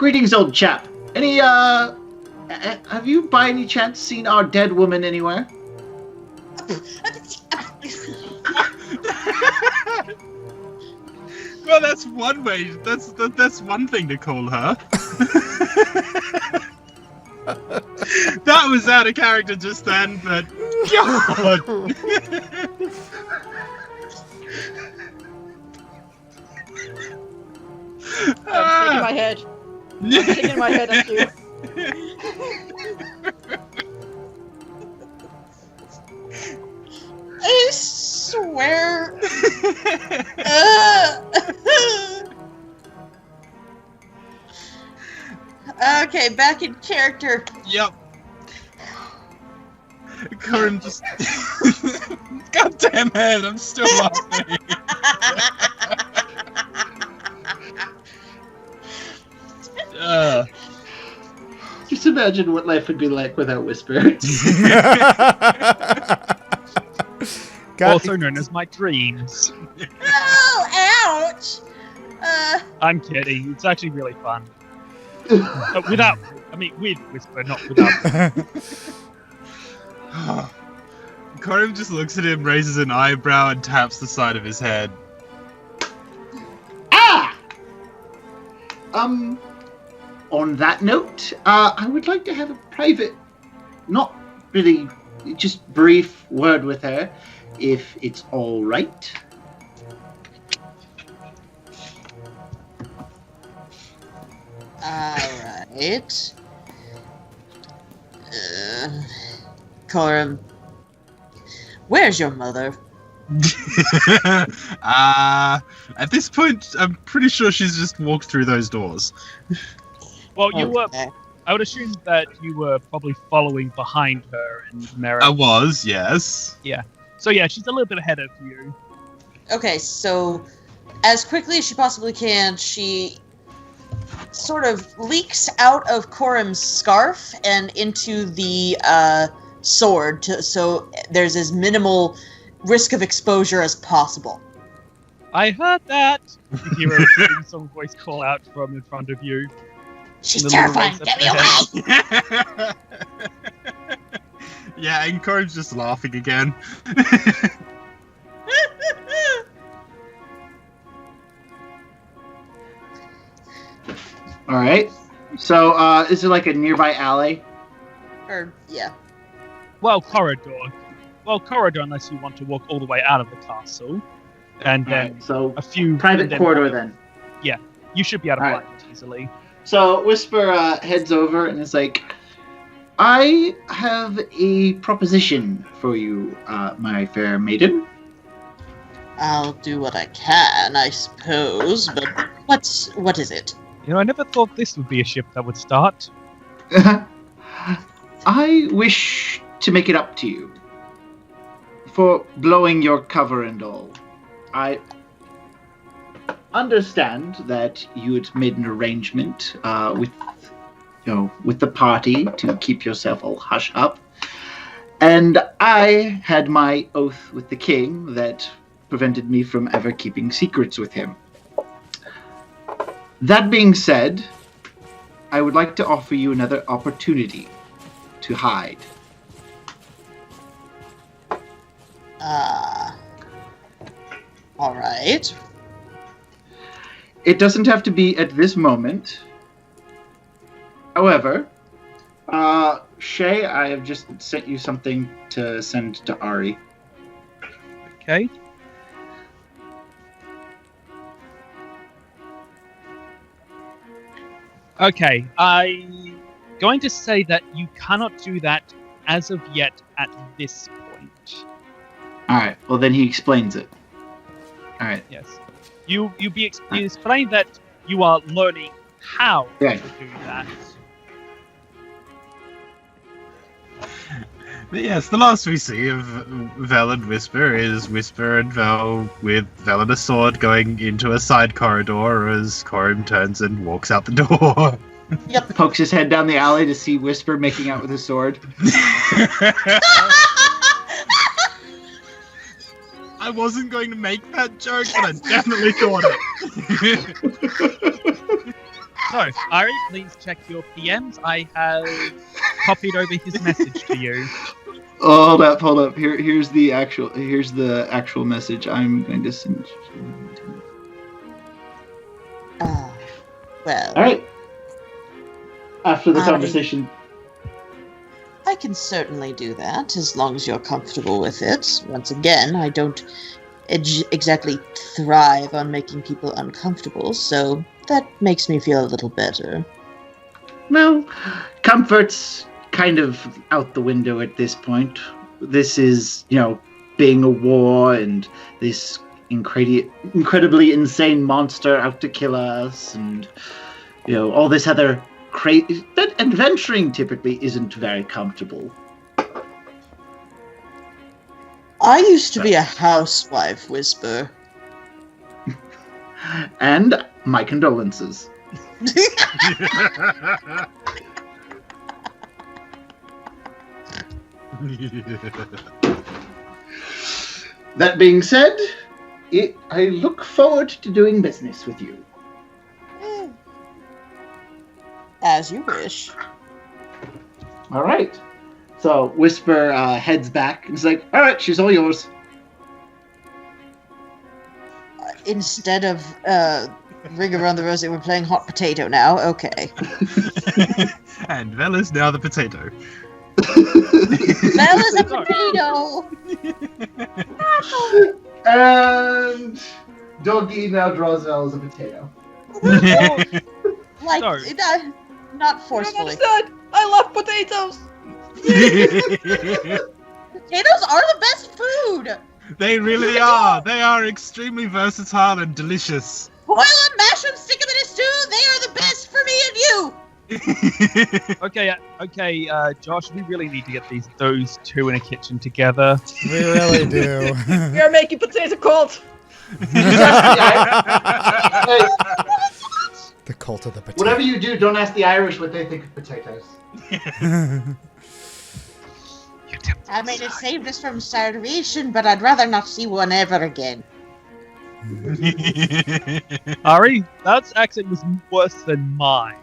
greetings, old chap. Have you by any chance seen our dead woman anywhere? Well, that's one way. That's one thing to call her. That was out of character just then, but God. I'm shaking my head. I'm shaking my head at you. I swear. Okay, back in character. Yep. Korim just. God damn it! I'm still laughing. Just imagine what life would be like without Whisper. Also known as my dreams. Oh, ouch! I'm kidding. It's actually really fun. With Whisper, not without. Korim just looks at him, raises an eyebrow, and taps the side of his head. Ah! On that note, I would like to have a private, not really, just brief word with her, if it's all right. Alright. Korim, where's your mother? At this point, I'm pretty sure she's just walked through those doors. Well, you were. Okay. I would assume that you were probably following behind her and Merrick. I was, yes. So yeah, she's a little bit ahead of you. Okay, so as quickly as she possibly can, she sort of leaks out of Korim's scarf and into the sword, so there's as minimal risk of exposure as possible. I heard that. You hear some voice call out from in front of you. She's terrifying! Get me away! Yeah, and Korim's just laughing again. All right. So, is it like a nearby alley? Yeah. Well, corridor, unless you want to walk all the way out of the castle, and then Alright, so a few private corridor then. Yeah, you should be able to Alright. find it easily. So Whisper heads over and is like, I have a proposition for you, my fair maiden. I'll do what I can, I suppose, but what is it? You know, I never thought this would be a ship that would start. I wish to make it up to you for blowing your cover and all. I understand that you had made an arrangement with the party to keep yourself all hush up, and I had my oath with the king that prevented me from ever keeping secrets with him. That being said, I would like to offer you another opportunity to hide. Alright. It doesn't have to be at this moment. However, Shay, I have just sent you something to send to Ari. Okay. Okay, I'm going to say that you cannot do that as of yet at this point. Alright, well then he explains it. Alright. Yes. You explain that you are learning how Okay. to do that. But yes, the last we see of Vell and Whisper is Whisper and Vell with Vell and a sword going into a side corridor as Korim turns and walks out the door. Yep. Pokes his head down the alley to see Whisper making out with his sword. I wasn't going to make that joke, but I definitely thought it. So, Ari, please check your PMs. I have copied over his message to you. Oh, hold up. Here's the actual message I'm going to send. Well. All right. After the Ari. conversation. I can certainly do that, as long as you're comfortable with it. Once again, I don't exactly thrive on making people uncomfortable, so that makes me feel a little better. Well, comfort's kind of out the window at this point. This is, being a war and this incredibly insane monster out to kill us, and, all this other crazy. But adventuring typically isn't very comfortable. I used to be a housewife, Whisper. And my condolences. That being said, I look forward to doing business with you. As you wish. All right. So Whisper heads back and is like, all right, she's all yours. Instead of Ring Around the Rosie, we're playing Hot Potato now. Okay. And Vell is now the potato. Vell is a potato! And Dogi now draws Vell as a potato. Like, Sorry. not forcefully. I love potatoes! Potatoes are the best food! They really are. They are extremely versatile and delicious. Boil them, mash them, stick them in a stew, they are the best for me and you! Okay, Josh, we really need to get those two in a kitchen together. We really do. We are making potato cult! The cult of the potato. Whatever you do, don't ask the Irish what they think of potatoes. I mean, it saved us from starvation, but I'd rather not see one ever again. Ari, that accent was worse than mine.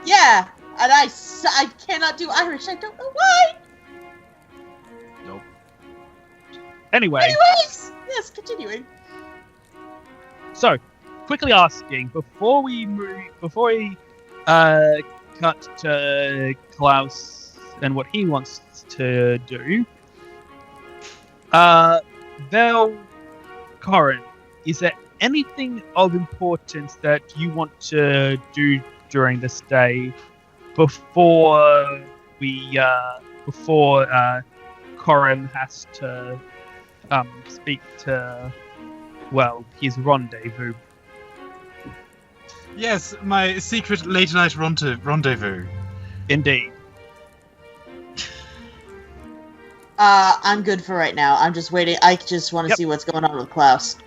Yeah, and I cannot do Irish, I don't know why! Nope. Anyway. Anyways, yes, continuing. So, quickly asking, before we cut to Klaus and what he wants to do, Vell, Korim, is there anything of importance that you want to do during this day before Korim has to speak to, well, his rendezvous? Yes, my secret late night rendezvous. Indeed. I'm good for right now. I'm just waiting. I just want to see what's going on with Klaus.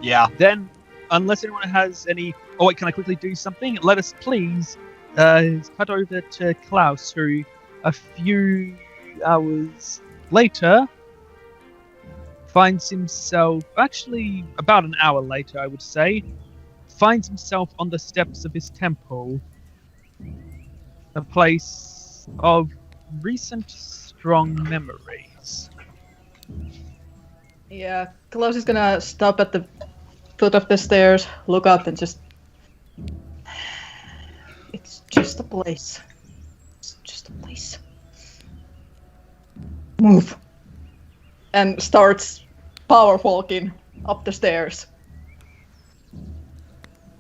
Yeah. Then, unless anyone has any... Oh, wait, can I quickly do something? Let us please cut over to Klaus, who a few hours later finds himself... Actually, about an hour later, I would say, finds himself on the steps of his temple. A place of recent strong memories. Yeah, Claus is gonna stop at the foot of the stairs, look up, and just... It's just a place. It's just a place. Move. And starts power walking up the stairs.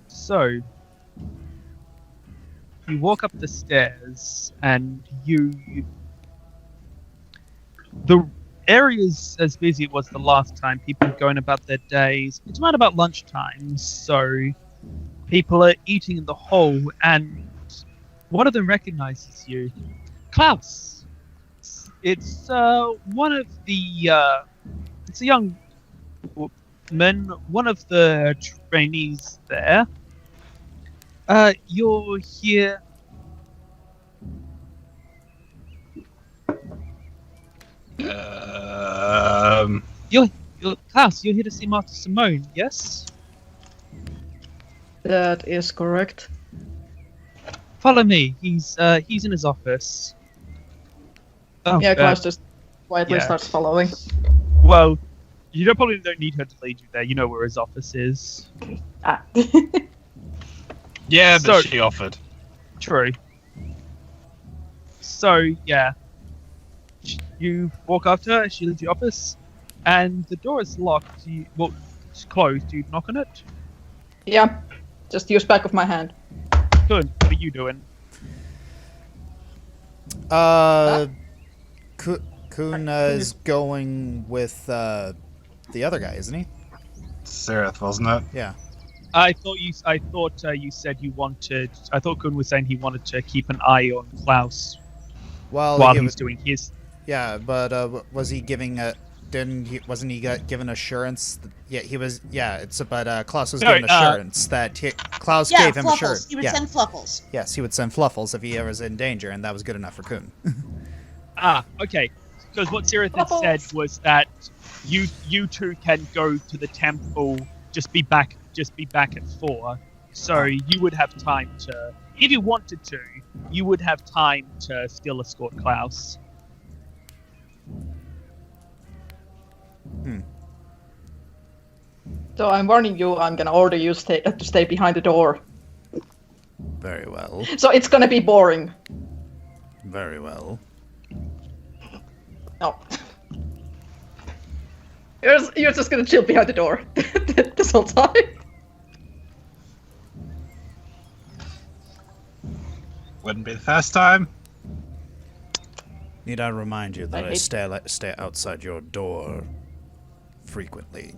So, you walk up the stairs, and the area's as busy as it was the last time. People going about their days. It's around about lunchtime, so people are eating in the hall, and one of them recognizes you. Klaus! It's one of the... it's a young man, one of the trainees there. You're here... You're Klaus, you're here to see Master Simone, yes? That is correct. Follow me. He's in his office. Oh, Yeah, Klaus just quietly yeah. starts following. Well, you probably don't need her to lead you there. You know where his office is. Ah. Yeah, but So- she offered. True. So, yeah. You walk after her, she leaves the office, and the door is locked. It's closed. Do you knock on it? Yeah, just use back of my hand. Good. What are you doing? Kuna is going with the other guy, isn't he? Seraph, wasn't it? Yeah. I thought you said you wanted. I thought Kun was saying he wanted to keep an eye on Klaus Well, while he he's was, doing his. yeah, but was he giving a? Wasn't he given assurance? Yeah, he was. Yeah, but Klaus was No, given assurance that Klaus Yeah, gave him Fluffles. assurance. He would Yeah, send Fluffles. yes, he would send Fluffles if he was in danger, and that was good enough for Kun. Okay. Because what Sirith had said was that you two can go to the temple. Just be back at 4. So you would have time to, if you wanted to, you would have time to still escort Klaus. So I'm warning you, I'm gonna order you to stay behind the door. Very well. So it's gonna be boring. Very well. No. You're just gonna chill behind the door this whole time. Wouldn't be the first time. Need I remind you that I I hate- stay outside your door frequently?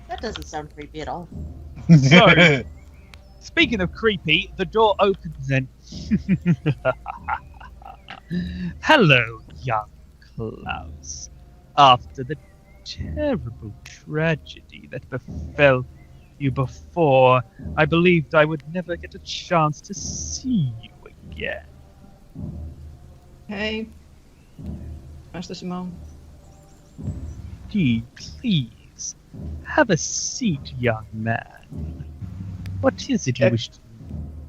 That doesn't sound creepy at all. So, speaking of creepy, the door opens and. Hello, young Klaus. After the terrible tragedy that befell you before, I believed I would never get a chance to see you again. Hey, Master Simone. Please, have a seat, young man. What is it you wish to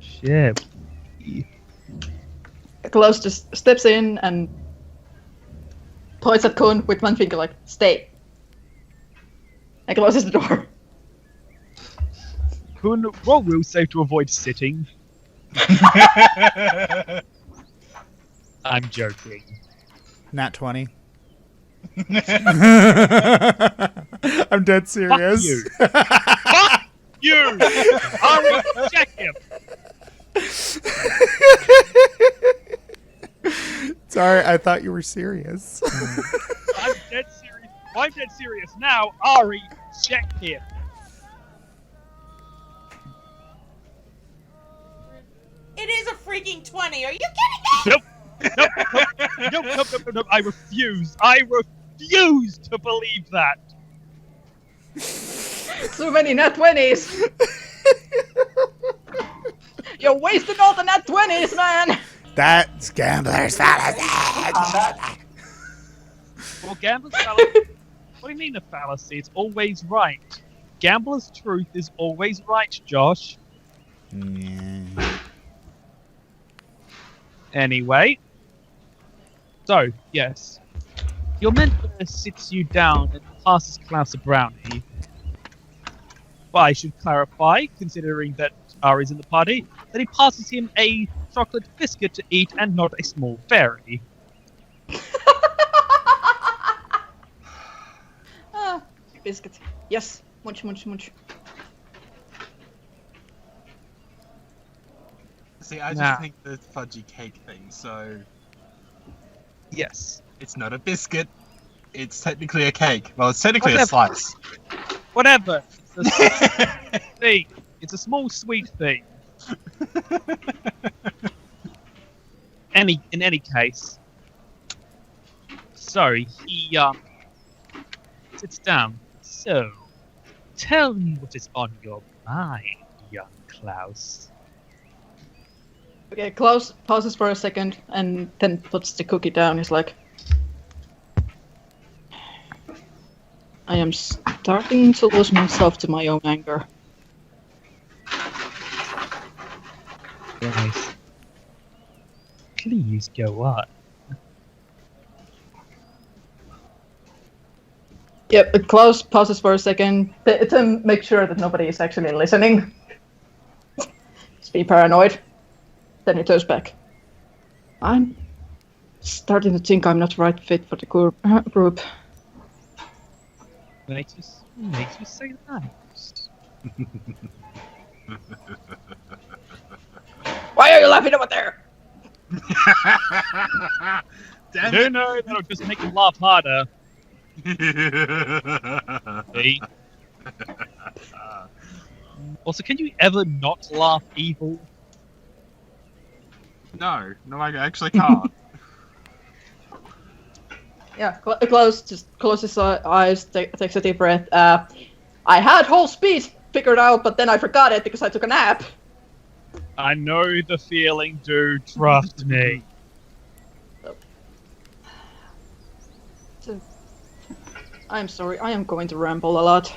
share with me? Klaus just steps in and points at Kun with one finger like, stay. And closes the door. Kun, roll will save to avoid sitting. I'm joking. Nat 20. I'm dead serious. you. Fuck you! I will check him! Sorry, I thought you were serious. I'm dead serious. I'm dead serious now. Ari, check him. It is a freaking 20. Are you kidding me? Nope. I refuse. I refuse to believe that. So many nat 20s! You're wasting all the nat 20s, man! That's gambler's fallacy. Well, gambler's fallacy. What do you mean a fallacy? It's always right. Gambler's truth is always right, Josh. Yeah. Anyway. So, yes. Your mentor sits you down and passes Klaus a brownie. But I should clarify, considering that Ari's in the party, that he passes him a chocolate biscuit to eat and not a small fairy. Ah, biscuit. Yes, munch. See, I just Nah. think the fudgy cake thing, so Yes. it's not a biscuit. It's technically a cake. Well, it's technically a Whatever. slice. Whatever. It's a thing. It's a small sweet thing. In any case. So he sits down. So tell me what is on your mind, young Klaus. Okay, Klaus pauses for a second and then puts the cookie down. He's like, I am stuck starting to lose myself to my own anger. Nice. Please go on. Yep, Klaus pauses for a second to make sure that nobody is actually listening. Just be paranoid. Then he turns back. I'm starting to think I'm not the right fit for the group. Makes you say that. Why are you laughing over there? Damn No, that'll just make him laugh harder. See? Also, can you ever not laugh evil? No, I actually can't. Yeah, Klaus just closes his eyes, takes a deep breath. I had whole speed figured out, but then I forgot it because I took a nap. I know the feeling, dude. Trust me. I'm sorry, I am going to ramble a lot.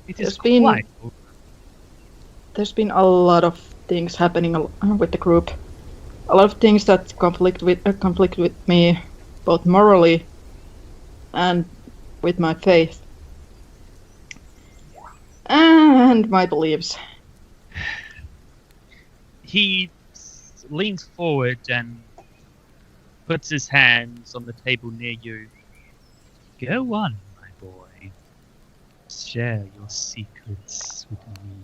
It There's is been- quite. There's been a lot of things happening with the group. A lot of things that conflict with me, both morally and with my faith. And my beliefs. He leans forward and puts his hands on the table near you. Go on, my boy. Share your secrets with me.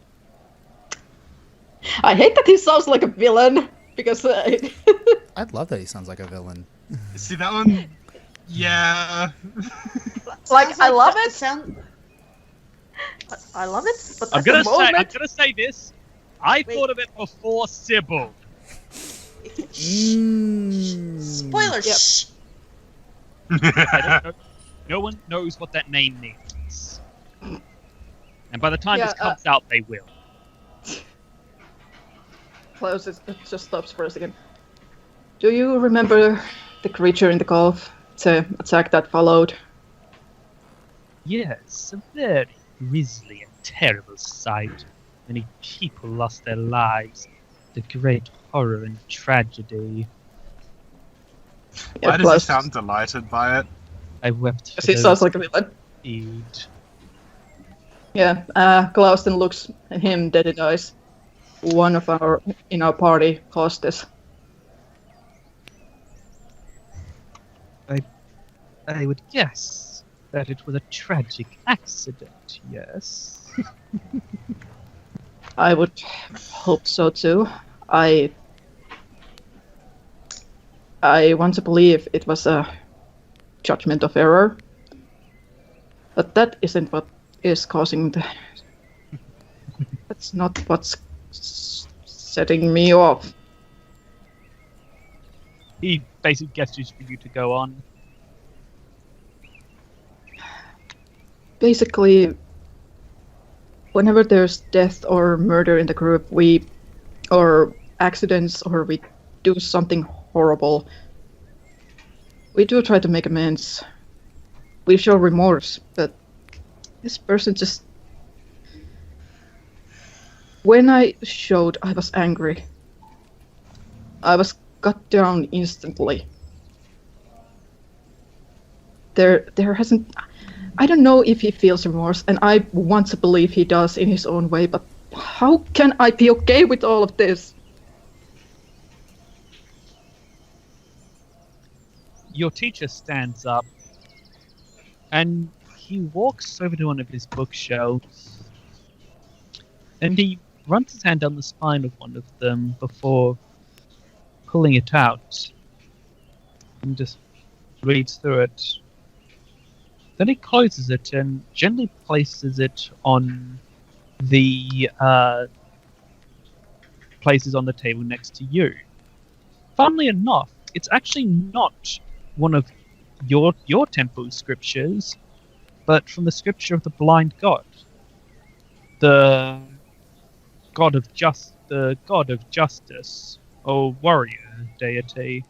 I hate that he sounds like a villain, because I'd love that he sounds like a villain. See that one? Yeah. like, Sounds I love that it. I love it, but I'm at the gonna moment, say this. I Wait. thought of it before Sybil. Spoiler. Yep. Shh. I don't know. No one knows what that name means. And by the time Yeah, this comes out, they will. Klaus just stops for a second. Do you remember the creature in the cove? The attack that followed? Yes, a very grisly and terrible sight. Many people lost their lives. The great horror and tragedy. Yeah, Why does he Klaus- sound delighted by it? I wept for He sounds those like a villain. indeed. Yeah, Klaus then looks at him dead in the eyes. One of in our party caused this. I would guess that it was a tragic accident, yes? I would hope so too. I want to believe it was a judgment of error, but that isn't what is causing the. That's not what's setting me off. He basically gestures for you to go on. Basically, whenever there's death or murder in the group, or accidents, or we do something horrible, we do try to make amends. We show remorse, but this person just. When I showed I was angry, I was cut down instantly. There hasn't. I don't know if he feels remorse, and I want to believe he does in his own way, but how can I be okay with all of this? Your teacher stands up and he walks over to one of his bookshelves and he runs his hand down the spine of one of them before pulling it out and just reads through it. Then he closes it and gently places it on the places on the table next to you. Funnily enough, it's actually not one of your temple scriptures, but from the scripture of the blind god, the god of justice, or warrior deity.